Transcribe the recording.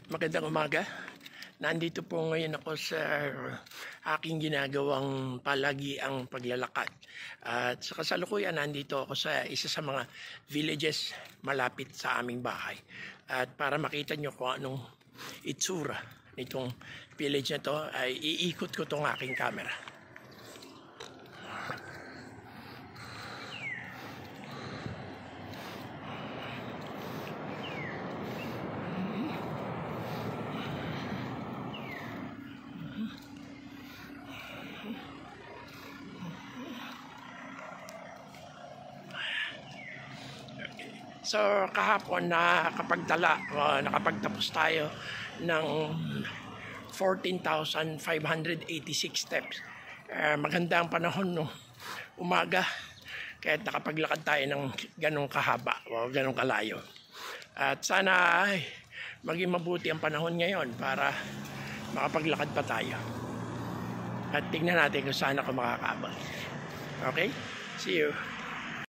Magandang umaga. Nandito po ngayon ako sa aking ginagawang palagiang paglalakad. At sa kasalukuyan, nandito ako sa isa sa mga villages malapit sa aming bahay. At para makita nyo kung anong itsura nitong village na to, ay iikot ko tong aking camera. So kahapon nakapagtapos tayo ng 14,586 steps. Maganda ang panahon no, umaga, kahit nakapaglakad tayo ng ganong kahaba o ganong kalayo. At sana ay maging mabuti ang panahon ngayon para makapaglakad pa tayo. At tingnan natin kung saan ako makakabot. Okay? See you.